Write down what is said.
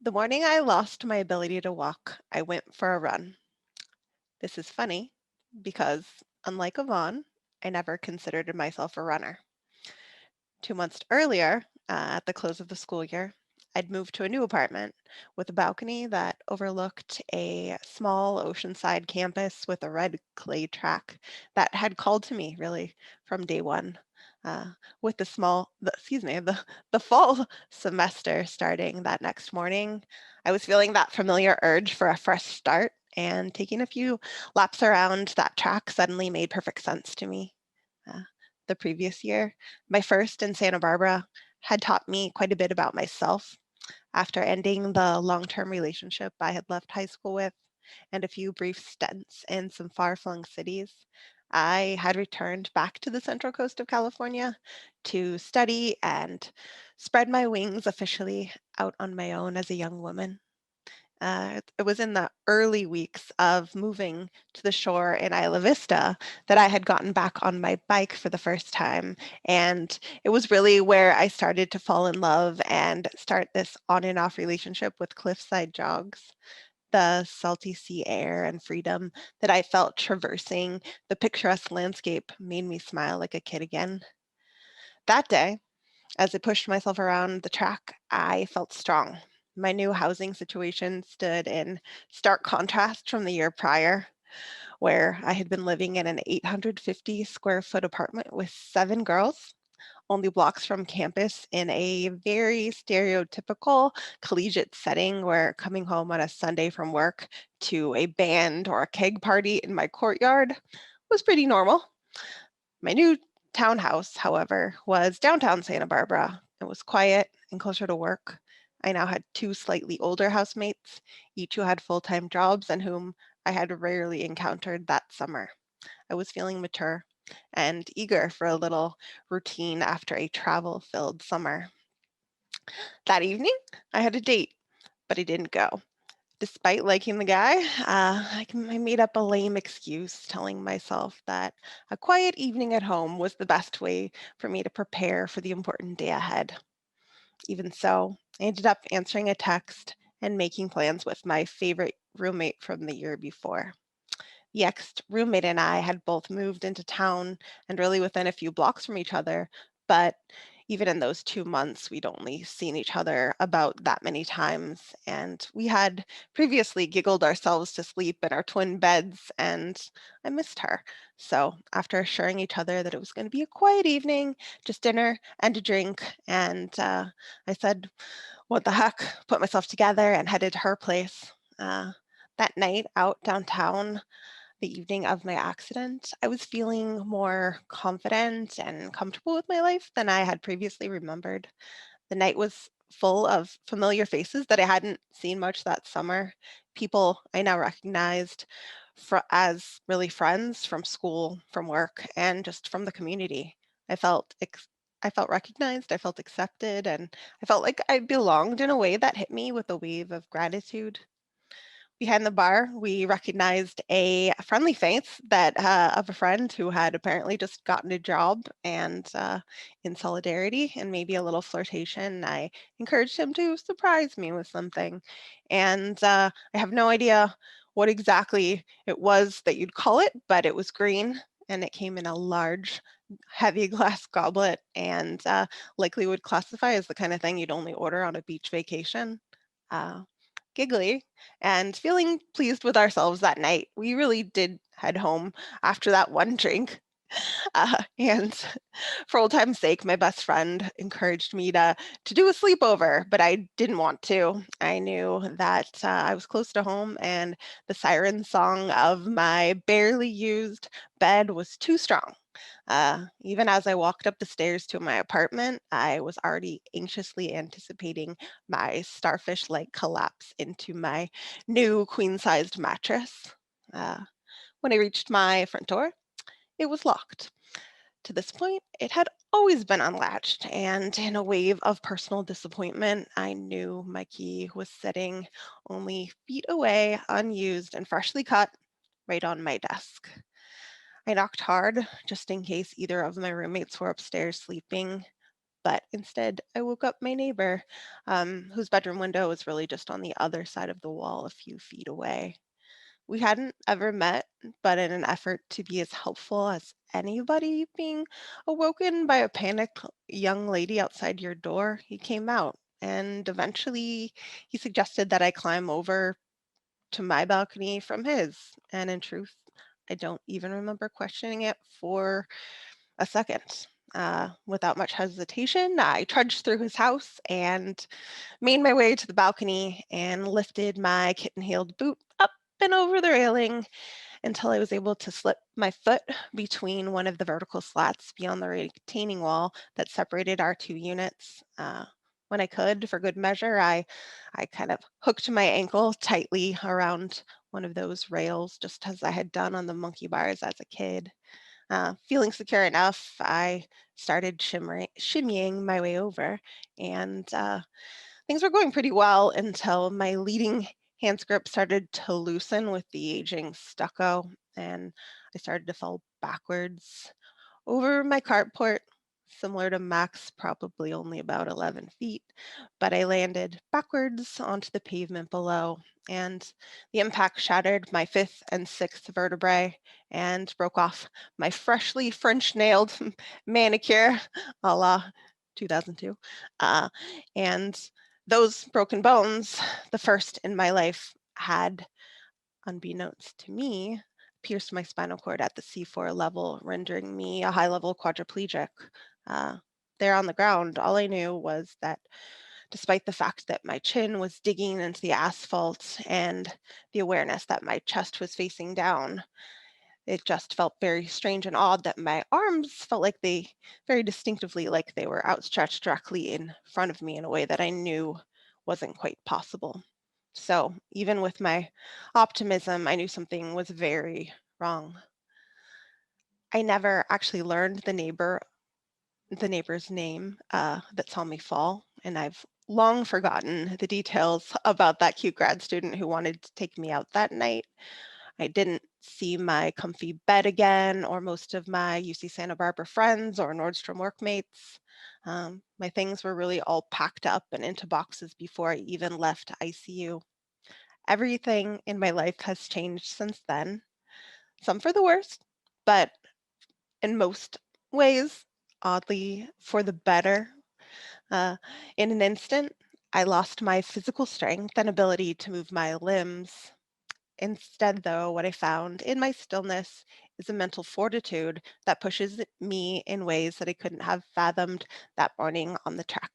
The morning I lost my ability to walk, I went for a run. This is funny because, unlike Yvonne, I never considered myself a runner. 2 months earlier, at the close of the school year, I'd moved to a new apartment with a balcony that overlooked a small oceanside campus with a red clay track that had called to me really from day one. With the fall semester starting that next morning, I was feeling that familiar urge for a fresh start, and taking a few laps around that track suddenly made perfect sense to me. Uh, the previous year, my first in Santa Barbara, had taught me quite a bit about myself. After ending the long term relationship I had left high school with and a few brief stints in some far flung cities, I had returned back to the central coast of California to study and spread my wings officially out on my own as a young woman. It was in the early weeks of moving to the shore in Isla Vista that I had gotten back on my bike for the first time. And it was really where I started to fall in love and start this on and off relationship with cliffside jogs. The salty sea air and freedom that I felt traversing the picturesque landscape made me smile like a kid again. That day, as I pushed myself around the track, I felt strong. My new housing situation stood in stark contrast from the year prior, where I had been living in an 850 square foot apartment with 7 girls, only blocks from campus in a very stereotypical collegiate setting where coming home on a Sunday from work to a band or a keg party in my courtyard was pretty normal. My new townhouse, however, was downtown Santa Barbara. It was quiet and closer to work. I now had two slightly older housemates, each who had full time jobs and whom I had rarely encountered that summer. I was feeling mature and eager for a little routine after a travel filled summer. That evening, I had a date, but I didn't go. Despite liking the guy, I made up a lame excuse, telling myself that a quiet evening at home was the best way for me to prepare for the important day ahead. Even so, I ended up answering a text and making plans with my favorite roommate from the year before. The ex roommate and I had both moved into town and really within a few blocks from each other. But even in those 2 months, we'd only seen each other about that many times. And we had previously giggled ourselves to sleep in our twin beds, and I missed her. So, after assuring each other that it was going to be a quiet evening, just dinner and a drink, and I said, what the heck, put myself together and headed to her place. That night out downtown, the evening of my accident, I was feeling more confident and comfortable with my life than I had previously remembered. The night was full of familiar faces that I hadn't seen much that summer, people I now recognized as really friends from school, from work, and just from the community. I felt I felt recognized, I felt accepted, and I felt like I belonged in a way that hit me with a wave of gratitude. Behind the bar, we recognized a friendly face that of a friend who had apparently just gotten a job, and in solidarity and maybe a little flirtation, I encouraged him to surprise me with something. And I have no idea what exactly it was that you'd call it, but it was green and it came in a large, heavy glass goblet, and likely would classify as the kind of thing you'd only order on a beach vacation. Uh, Giggly and feeling pleased with ourselves that night. We really did head home after that one drink. And for old time's sake, my best friend encouraged me to do a sleepover, but I didn't want to. I knew that I was close to home, and the siren song of my barely used bed was too strong. Even as I walked up the stairs to my apartment, I was already anxiously anticipating my starfish like collapse into my new queen sized mattress. Uh, when I reached my front door, it was locked. To this point, it had always been unlatched, and in a wave of personal disappointment, I knew my key was sitting only feet away, unused and freshly cut, right on my desk. I knocked hard, just in case either of my roommates were upstairs sleeping, but instead I woke up my neighbor, whose bedroom window was really just on the other side of the wall a few feet away. We hadn't ever met, but in an effort to be as helpful as anybody being awoken by a panicked young lady outside your door, he came out. And eventually he suggested that I climb over to my balcony from his. And in truth, I don't even remember questioning it for a second. Without much hesitation, I trudged through his house and made my way to the balcony and lifted my kitten heeled boot up and over the railing until I was able to slip my foot between one of the vertical slats beyond the retaining wall that separated our two units. When I could, for good measure, I kind of hooked my ankle tightly around one of those rails, just as I had done on the monkey bars as a kid. Feeling secure enough, I started shimmying my way over, and things were going pretty well until my leading hand grip started to loosen with the aging stucco, and I started to fall backwards over my carport, similar to Max, probably only about 11 feet, but I landed backwards onto the pavement below, and the impact shattered my fifth and sixth vertebrae and broke off my freshly French nailed manicure a la 2002. Uh, and those broken bones, the first in my life, had, unbeknownst to me, pierced my spinal cord at the C4 level, rendering me a high level quadriplegic. Uh, there on the ground, all I knew was that despite the fact that my chin was digging into the asphalt and the awareness that my chest was facing down, it just felt very strange and odd that my arms felt like they very distinctively like they were outstretched directly in front of me in a way that I knew wasn't quite possible. So even with my optimism, I knew something was very wrong. I never actually learned the neighbor's name that saw me fall, and I've long forgotten the details about that cute grad student who wanted to take me out that night. I didn't see my comfy bed again, or most of my UC Santa Barbara friends or Nordstrom workmates. My things were really all packed up and into boxes before I even left ICU. Everything in my life has changed since then, some for the worst, but in most ways, oddly, for the better. Uh, in an instant, I lost my physical strength and ability to move my limbs. Instead, though, what I found in my stillness is a mental fortitude that pushes me in ways that I couldn't have fathomed that morning on the track.